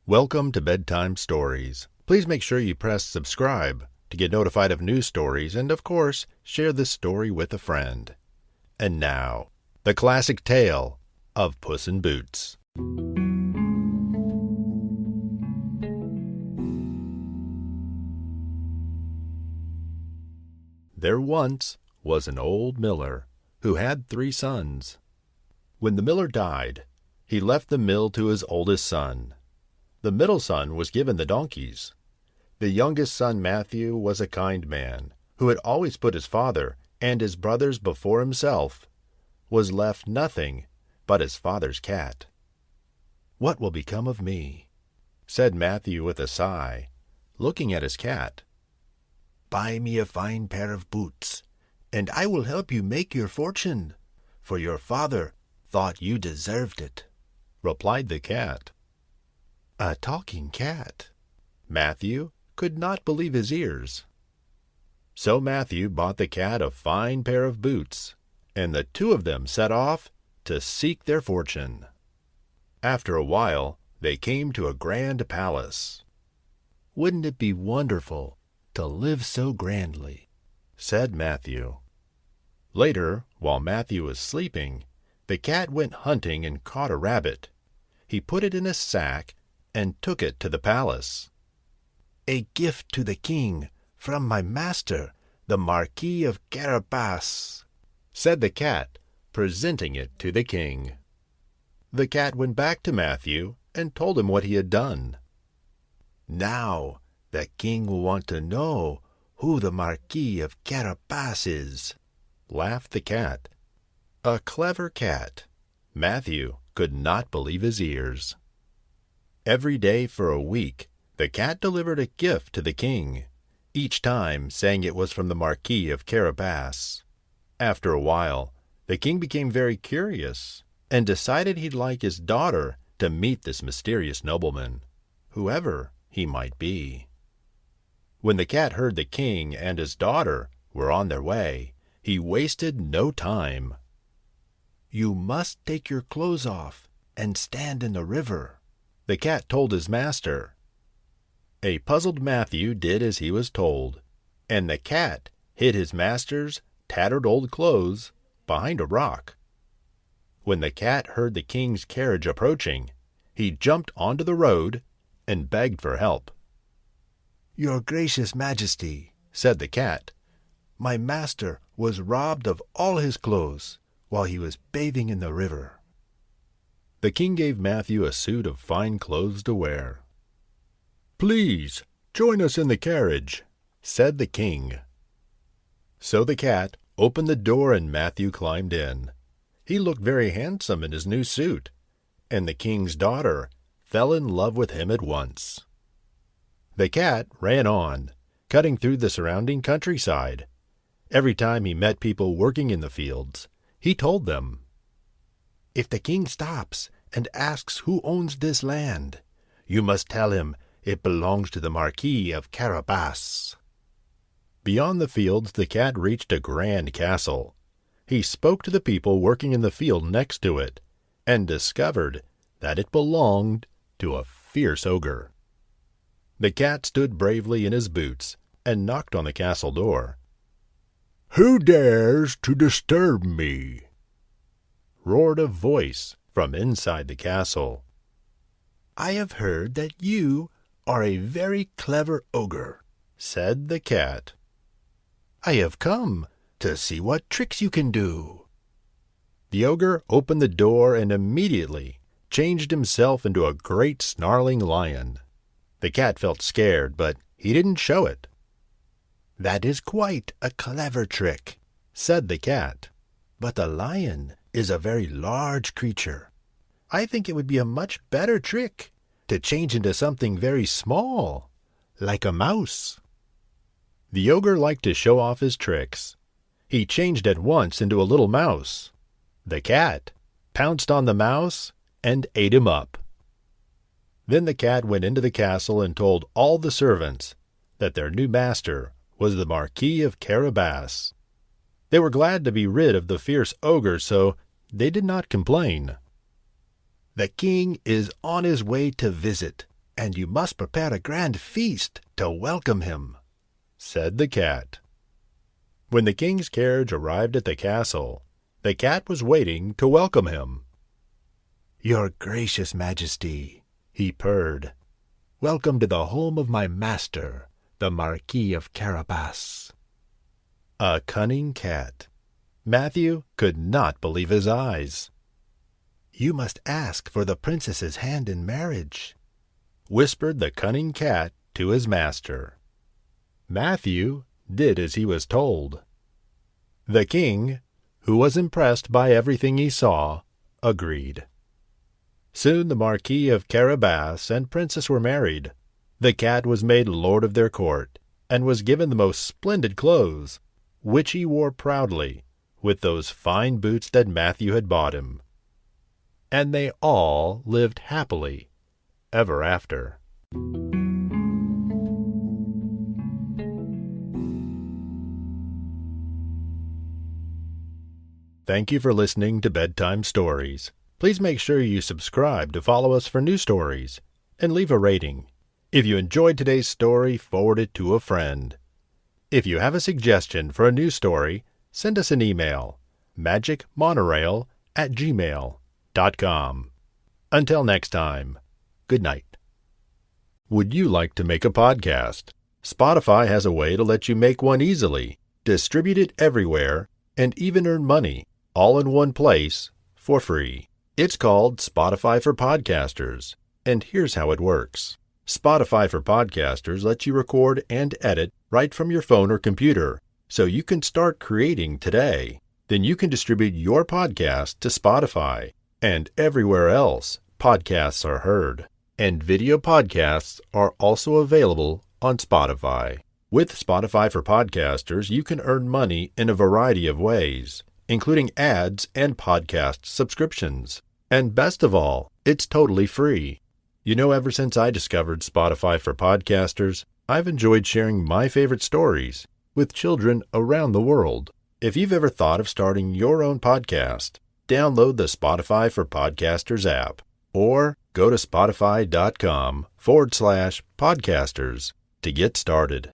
Welcome to Bedtime Stories. Please make sure you press subscribe to get notified of new stories and, of course, share this story with a friend. And now, the classic tale of Puss in Boots. There once was an old miller who had 3 sons. When the miller died, he left the mill to his oldest son. The middle son was given the donkeys. The youngest son, Matthew, was a kind man, who had always put his father and his brothers before himself, was left nothing but his father's cat. "What will become of me?" said Matthew with a sigh, looking at his cat. "Buy me a fine pair of boots, and I will help you make your fortune, for your father thought you deserved it," replied the cat. A talking cat! Matthew could not believe his ears. So Matthew bought the cat a fine pair of boots, and the 2 of them set off to seek their fortune. After a while, they came to a grand palace. "Wouldn't it be wonderful to live so grandly?" said Matthew. Later, while Matthew was sleeping, the cat went hunting and caught a rabbit. He put it in a sack and took it to the palace. "A gift to the king from my master, the Marquis of Carabas," said the cat, presenting it to the king. The cat went back to Matthew and told him what he had done. "Now the king will want to know who the Marquis of Carabas is," laughed the cat. A clever cat. Matthew could not believe his ears. Every day for a week, the cat delivered a gift to the king, each time saying it was from the Marquis of Carabas. After a while, the king became very curious and decided he'd like his daughter to meet this mysterious nobleman, whoever he might be. When the cat heard the king and his daughter were on their way, he wasted no time. "You must take your clothes off and stand in the river," the cat told his master. A puzzled Matthew did as he was told, and the cat hid his master's tattered old clothes behind a rock. When the cat heard the king's carriage approaching, he jumped onto the road and begged for help. "Your gracious majesty," said the cat, "my master was robbed of all his clothes while he was bathing in the river." The king gave Matthew a suit of fine clothes to wear. "Please, join us in the carriage," said the king. So the cat opened the door and Matthew climbed in. He looked very handsome in his new suit, and the king's daughter fell in love with him at once. The cat ran on, cutting through the surrounding countryside. Every time he met people working in the fields, he told them, "If the king stops and asks who owns this land, you must tell him it belongs to the Marquis of Carabas." Beyond the fields, the cat reached a grand castle. He spoke to the people working in the field next to it and discovered that it belonged to a fierce ogre. The cat stood bravely in his boots and knocked on the castle door. "Who dares to disturb me?" roared a voice from inside the castle. "I have heard that you are a very clever ogre," said the cat. "I have come to see what tricks you can do." The ogre opened the door and immediately changed himself into a great snarling lion. The cat felt scared, but he didn't show it. "That is quite a clever trick," said the cat. "but the lion is a very large creature. I think it would be a much better trick to change into something very small, like a mouse." The ogre liked to show off his tricks. He changed at once into a little mouse. The cat pounced on the mouse and ate him up. Then the cat went into the castle and told all the servants that their new master was the Marquis of Carabas. They were glad to be rid of the fierce ogre, so they did not complain. "The king is on his way to visit," and you must prepare a grand feast to welcome him," said the cat. When the king's carriage arrived at the castle, the cat was waiting to welcome him. "Your gracious majesty," he purred, "welcome to the home of my master, the Marquis of Carabas." A cunning cat. Matthew could not believe his eyes. "You must ask for the princess's hand in marriage," whispered the cunning cat to his master. Matthew did as he was told. The king, who was impressed by everything he saw, agreed. Soon the Marquis of Carabas and princess were married. The cat was made lord of their court, and was given the most splendid clothes, which he wore proudly, with those fine boots that Matthew had bought him. And they all lived happily ever after. Thank you for listening to Bedtime Stories. Please make sure you subscribe to follow us for new stories, and leave a rating. If you enjoyed today's story, forward it to a friend. If you have a suggestion for a new story, send us an email, magicmonorail@gmail.com. Until next time, good night. Would you like to make a podcast? Spotify has a way to let you make one easily, distribute it everywhere, and even earn money, all in one place, for free. It's called Spotify for Podcasters, and here's how it works. Spotify for Podcasters lets you record and edit right from your phone or computer, so you can start creating today. Then you can distribute your podcast to Spotify and everywhere else podcasts are heard. And video podcasts are also available on Spotify. With Spotify for Podcasters, you can earn money in a variety of ways, including ads and podcast subscriptions. And best of all, it's totally free. You know, ever since I discovered Spotify for Podcasters, I've enjoyed sharing my favorite stories with children around the world. If you've ever thought of starting your own podcast, download the Spotify for Podcasters app, or go to spotify.com/podcasters to get started.